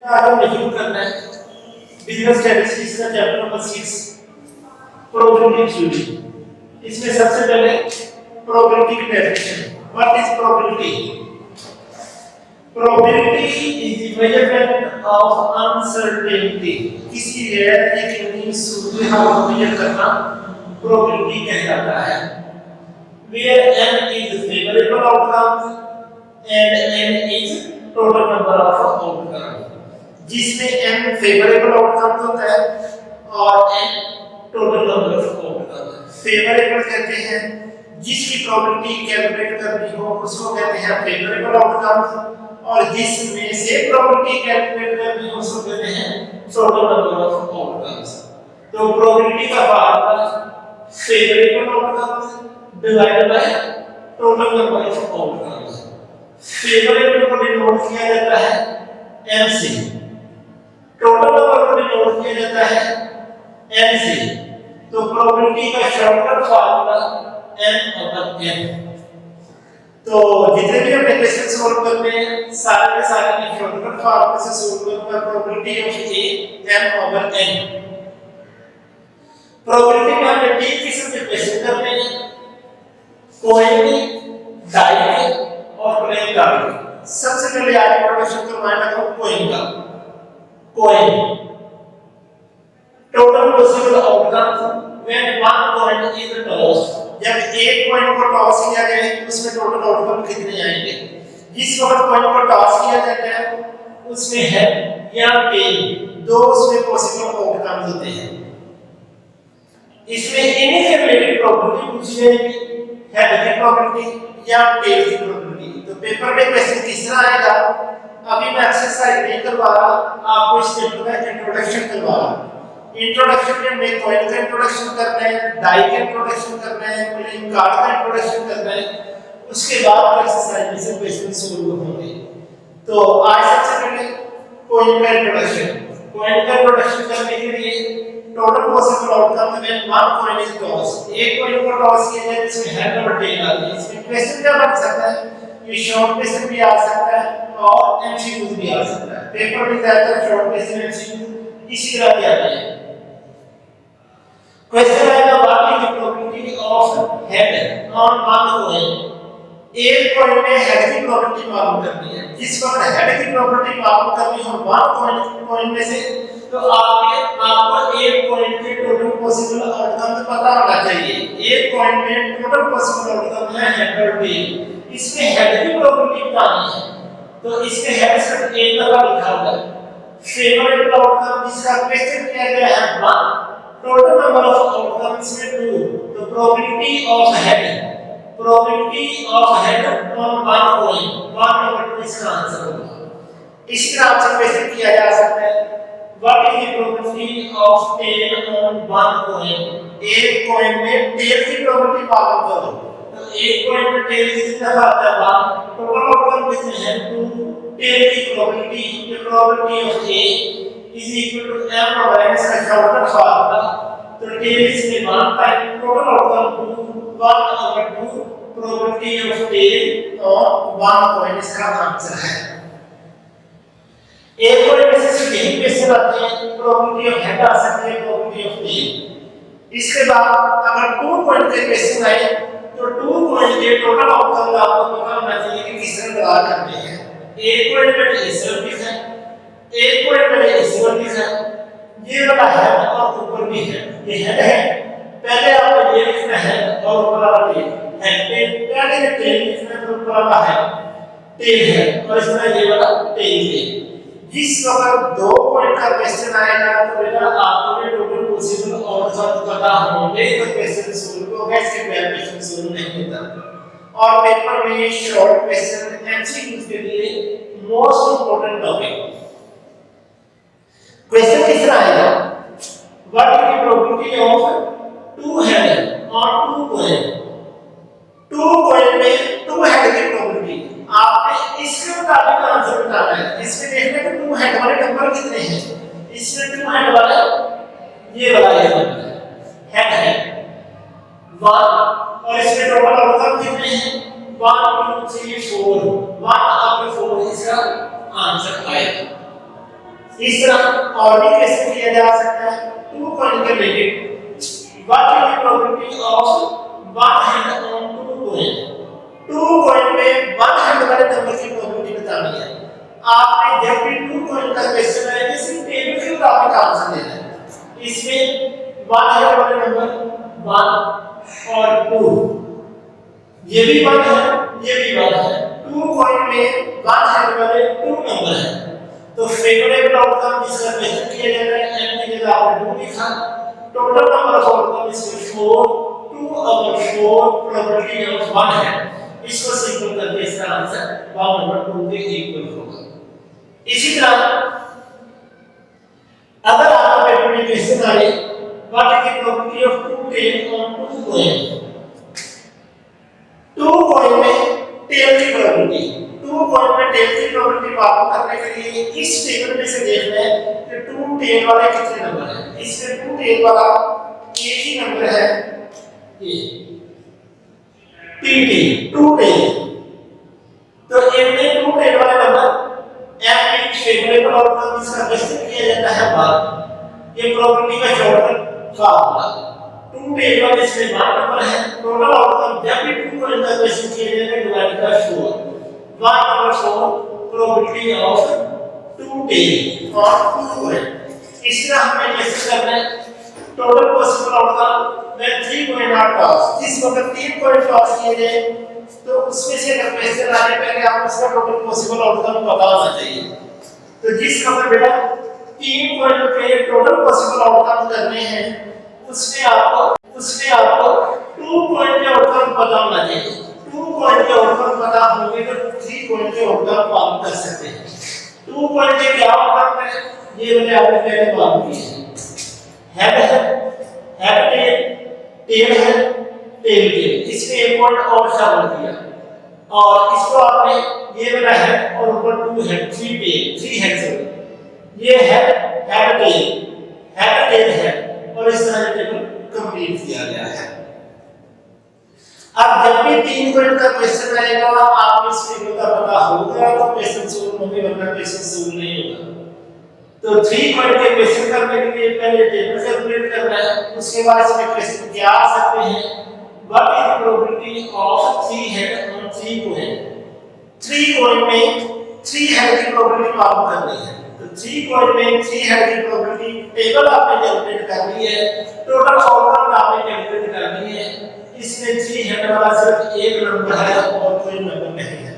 आज हम रिव्यू करना है बिजनेस स्टैटिस्टिक्स का चैप्टर नंबर 6 प्रोबेबिलिटी थ्योरी। इसमें सबसे पहले प्रोबेबिलिटी की definition. What is probability? Probability is the measurement of uncertainty. किसी रियलिटी की नहीं सूरत हाल को मेजर करना प्रोबेबिलिटी कहलाता है। Where n is favorable outcomes and n is total number of outcomes, जिसमें n फेवरेबल आउटकम होता है और n total number of outcome. Favourable कहते हैं जिसकी प्रोबेबिलिटी कैलकुलेट करनी हो उसको कहते हैं फेवरेबल आउटकम, और जिसमें से प्रोबेबिलिटी कैलकुलेट करनी हो उसको कहते हैं टोटल नंबर ऑफ आउटकम्स। तो प्रोबेबिलिटी का formula favourable outcomes divided by total number of outcomes. Favourable को डिनोट किया जाता है n से, टोटल नंबर को डिनोट किया जाता है n से। तो प्रोबेबिलिटी का शॉर्टकट फार्मूला n/n। तो जितने भी हमने क्वेश्चन सॉल्व करने हैं सारे के सारे ने शॉर्टकट फार्मूले से सॉल्व करना। Probability of a n/n। Probability में हमने तीन किस्म के क्वेश्चन करने हैं, कोइन के, डाई के और प्लेन कार्ड के। सबसे पहले आज इंट्रोडक्शन करवाना है कोइन का। Coin total possible outcome when one coin is tossed. जब एक कॉइन को टॉस किया जाए उसमें टोटल आउटकम कितने आएंगे? जिस वक्त कॉइन को टॉस किया जाता है उसमें हेड या टेल दो उसमें पॉसिबल आउटकम्स होते हैं। इसमें इन्हीं से रिलेटेड प्रोबेबिलिटी पूछी जाएगी, हेड की प्रोबेबिलिटी या टेल की प्रोबेबिलिटी। तो पेपर में क्वेश्चन किस तरह आएगा अभी मैं एक्सरसाइज नहीं करवा रहा, आपको इस चैप्टर का इंट्रोडक्शन करवा रहा। इंट्रोडक्शन में हमें कॉइन का इंट्रोडक्शन करना है, डाई का इंट्रोडक्शन करना है, प्लेइंग कार्ड का इंट्रोडक्शन करना है, उसके बाद एक्सरसाइज में से क्वेश्चन सॉल्व होंगे। तो आज सबसे पहले कॉइन का इंट्रोडक्शन। कॉइन का इंट्रोडक्शन करने के लिए total possible outcome when one coin is tossed. एक कॉइन को टॉस किया जाए इसमें हेड और टेल आती है। इसमें क्वेश्चन क्या बन सकता है? ये शॉर्ट क्वेश्चन भी आ सकता है और एमसीक्यू भी आ सकता है। पेपर में ज्यादातर शॉर्ट क्वेश्चन एमसीक्यू इसी तरह के आते हैं। क्वेश्चन आएगा what is the probability of head on one coin. एक कॉइन में हेड की प्रोबेबिलिटी मालूम करनी है। जिस वक्त हेड की प्रोबेबिलिटी मालूम करनी हो वन कॉइन में से, तो आपको एक कॉइन के टोटल पॉसिबल आउटकम पता होना चाहिए। एक कॉइन में टोटल पॉसिबल आउटकम है हेड और टेल। इसमें हेड की प्रोबेबिलिटी बतानी है तो इसमें हेड सिर्फ एक दफा लिखा हुआ है। फेवरेबल आउटकम जिसका क्वेश्चन किया गया है 1, टोटल नंबर ऑफ आउटकम्स में 2। तो probability of head on one coin 1 number 2 इसका आंसर होगा। इसी तरह आपसे क्वेश्चन किया जा सकता है what is the probability of tail on one coin. एक कॉइन में टेल की प्रोबेबिलिटी मालूम करो। तो एक कॉइन में टेल कितनी दफा आता है? 1। टोटल आउटकम कितने हैं? 2। टेल की probability of a is equal to m/n इसका शॉर्टकट फार्मूला। तो टेल इसमें 1 का total outcome 2 1/2 probability of tail और 1 कॉइन इसका आंसर है। एक और में से यही क्वेश्चन आते हैं, प्रोबेबिलिटी ऑफ हेड आ सकती है, प्रोबेबिलिटी ऑफ टेल। इसके बाद अगर 2 कॉइन के क्वेश्चन आए तो 2 कॉइन के टोटल आउटकम का आपको पता होना चाहिए कि किस तरह लगा करते हैं। एक कॉइन में इस तरह दिखा है, एक कॉइन में इस तरह दिखा है। ये वाला है और ऊपर भी है, ये हेड है। पहले आपको ये लिखना है और ऊपर वाला टेल है। पहले ये टेल लिखना है तो ऊपर वाला है टेल है और इस तरह ये वाला टेल है। जिस वक्त 2 पॉइंट का क्वेश्चन आएगा तो बेटा आपको ये टोटल पॉसिबल आउटकम पता होंगे तो क्वेश्चन सॉल्व होगा। इसके पहले क्वेश्चन सॉल्व नहीं होता। और पेपर में ये शॉर्ट क्वेश्चन एमसीक्यू के लिए मोस्ट इंपॉर्टेंट टॉपिक। क्वेश्चन किस तरह आएगा? What is the probability of 2 head और 2 कॉइन। 2 कॉइन में 2 हेड की प्रोबेबिलिटी आपने इसके मुताबिक आंसर बताना है। इसमें देखना है कि 2 हेड वाले नंबर कितने हैं। इसमें 2 हेड वाला ये वाला हेड है 1 और इसमें टोटल आउटकम कितने हैं? 1 2 3 4 1/4 इसका आंसर आएगा। इस तरह और भी कैसे किया जा सकता है, टू कॉइन के related what is the probability of one hand on two coin. Two coin में वन हैंड वाले नंबर की प्रोबेबिलिटी बतानी है। आपने जब भी टू कॉइन का क्वेश्चन है इसी टेबल के मुताबिक आंसर देना है। इसमें वन हैंड वाले नंबर 1 और 2, ये भी 1 है, ये भी 1 है। टू कॉइन में वन हैंड वाले 2 नंबर है, तो फेवरेबल आउटकम जिसका क्वेश्चन किया जाता है n की जगह आपने 2 लिखा। टोटल नंबर ऑफ आउटकम इसमें 4, 2/4 प्रोबेबिलिटी ऑफ 1 है। इसको सिंपल करके इसका आंसर 1/2 के इक्वल होगा। इसी तरह अगर आपका पेपर में क्वेश्चन आए what is the probability of 2 tail on 2 coin. 2 coin में टेल की प्रोबेबिलिटी, 2 कॉइन में टेल की प्रोबेबिलिटी मालूम करने के लिए इस टेबल में से देखना है कि 2 टेल वाले कितने नंबर हैं। इसमें 2 टेल वाला एक ही नंबर है, ये टीटी 2 टेल। तो इनमें 2 टेल वाले नंबर m एक फेवरेबल आउटकम इसका क्वेश्चन किया जाता है बात। ये प्रोबेबिलिटी का शॉर्टकट फार्मूला। 2 टेल वाले इसमें 1 नंबर है, टोटल आउटकम जब भी 2 कॉइन का क्वेश्चन किया जाएगा divide by 4, 1/4 probability of 2 tail और 2 कॉइन। इस तरह हमें क्वेश्चन करना है टोटल पॉसिबल आउटकम में 3 कॉइन आर टॉस। जिस वक्त 3 कॉइन टॉस किए जाए तो उसमें से अगर क्वेश्चन आने पहले आप उसका टोटल पॉसिबल आउटकम पता होना चाहिए। तो जिस वक्त बेटा 3 कॉइन के टोटल पॉसिबल आउटकम करने हैं उसमें आपको 2 कॉइन के आउटकम पता होना चाहिए। 2 कॉइन के आउटकम पता होंगे तो 3 कॉइन के आउटकम मालूम कर सकते हैं। 2 कॉइन के क्या आउटकम है ये मैंने आपको पहले मालूम किया है। हेड टेल है, टेल टेल। इसमें एक पॉइंट और शामिल किया और इसको आपने ये वाला है और ऊपर 2 है, 3 टेल, 3 हेड से ये हेड टेल है और इस तरह टेबल कंप्लीट किया गया है। अब जब भी 3 कॉइन का क्वेश्चन आएगा आपको इस टेबल का पता होगा तो क्वेश्चन सोल्व होंगे, वरना क्वेश्चन सोल्व नहीं होगा। तो 3 कॉइन के क्वेश्चन करने के लिए पहले टेबल कैलकुलेट करना है, उसके बाद इसमें क्वेश्चन क्या आ सकते हैं। What is the probability of 3 head on 3 coin. 3 coin में 3 हेड की प्रोबेबिलिटी मालूम करनी है। तो 3 कॉइन में 3 हेड की प्रोबेबिलिटी टेबल आपने कैलकुलेट करनी है, टोटल आउटकम आपने कैलकुलेट करनी है। इसमें 3 हेड वाला सिर्फ एक नंबर है और कोई नंबर नहीं है।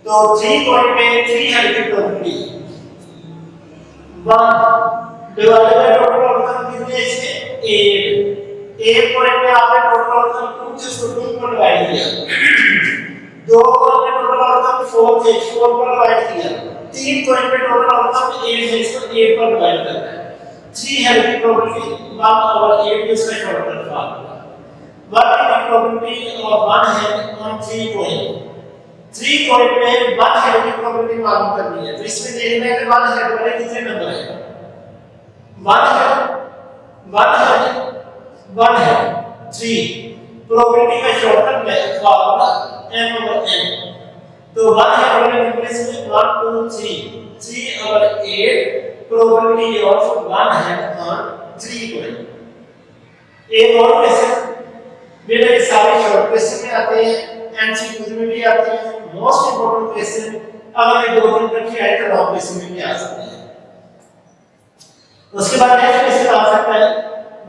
तो 3 कॉइन में 3 हेड की probability 1 divided by total outcome कितने इसमें 8। 1 कॉइन में आपने टोटल आउटकम 2 से उसको 2 पर डिवाइड किया। 2 कॉइन में टोटल आउटकम 4 से 4 पर डिवाइड किया। 3 कॉइन में टोटल आउटकम 8 से इसको 8 पर डिवाइड करना है। 3 हेड की प्रोबेबिलिटी 1/8 इसका shortcut formula. What is the probability of 1 head on 3 coin. 3 coin में 1 हेड की प्रोबेबिलिटी मालूम करनी है। तो इसमें देखना है कि 1 हेड वाले कितने नंबर हैं। 1 है 3 प्रोबेबिलिटी का शॉर्टकट फार्मूला m/n। तो 1 है वाले नंबर इसमें 1 2 3/8 प्रोबेबिलिटी ऑफ 1 है ऑन 3 कॉइन। एक और क्वेश्चन मेरे सारे शॉर्ट क्वेश्चन में आते हैं, एमसीक्यू में भी आते हैं। मोस्ट इंपोर्टेंट क्वेश्चन अगर ये 2 दिन तक आए तो लॉन्ग क्वेश्चन में भी आ सकते हैं। उसके बाद नेक्स्ट क्वेश्चन आ सकता है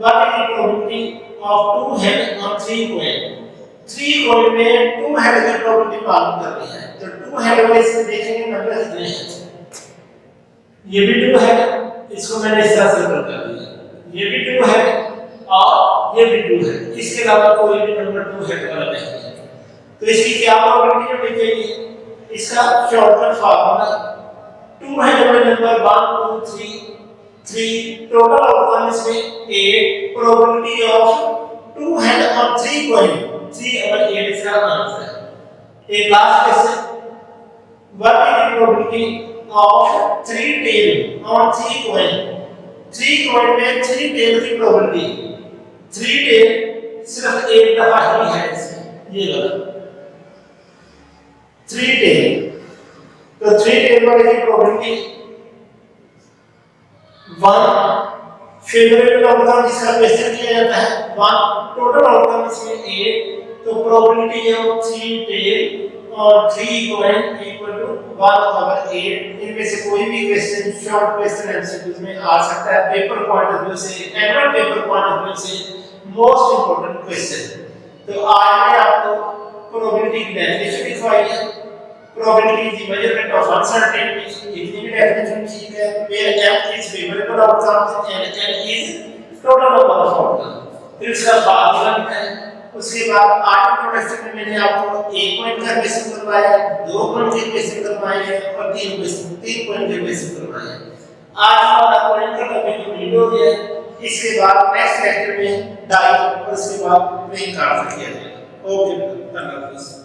what is the probability of 2 head on 3 coin. 3 coin में 2 हेड की प्रोबेबिलिटी मालूम करनी है। तो 2 हेड वाले इसमें देखेंगे नंबर कितने हैं। ये भी 2 है, इसको मैंने इस तरह सर्कल कर दिया। ये भी 2 है और ये भी 2 है, इसके अलावा कोई भी नंबर 2 हेड वाला नहीं है। तो इसकी क्या प्रोबेबिलिटी होनी चाहिए। इसका शॉर्टकट फार्मूला 2 हेड वाले नंबर 1 2 3 टोटल आउटकम इसमें 8 probability of 2 head on 3 coin 3/8 इसका आंसर है। एक last question what is the probability of 3 tail on 3 coin. 3 coin में 3 टेल की प्रोबेबिलिटी 3 टेल सिर्फ एक दफा ही है इसमें, ये वाला 3 टेल। तो 3 टेल वाले की प्रोबेबिलिटी वन फेवरेबल आउटकम जिसका क्वेश्चन किया जाता है, वन टोटल आउटकम इसमें 8, तो प्रोबेबिलिटी है 3 टेल और 3 कॉइन इक्वल टू 1/8। इनमें से कोई भी क्वेश्चन शॉर्ट क्वेश्चन एमसीक्यूज में आ सकता है, पेपर पॉइंट ऑफ व्यू से, annual paper point of view से मोस्ट इंपॉर्टेंट क्वेश्चन। तो आज मैं आपको प्रोबेबिलिटी की डेफिनेशन लिखवाई है। Probability is the measurement of uncertainty. इतनी भी डेफिनेशन ठीक है। Where m is favorable outcomes and n is total number of outcomes। फिर इसका फार्मूला लिखा है। उसके बाद आगे प्रोडक्शन में मैंने आपको 1 पॉइंट का क्वेश्चन करवाया है, 2 पॉइंट के क्वेश्चन करवाए हैं और 3 पॉइंट के क्वेश्चन करवाए हैं। आज हमारा पॉइंट का टॉपिक कंप्लीट हो गया है। इसके बाद नेक्स्ट लेक्चर में डाई और उसके बाद ब्रेक कार्ड किया जाएगा। ओके, धन्यवाद।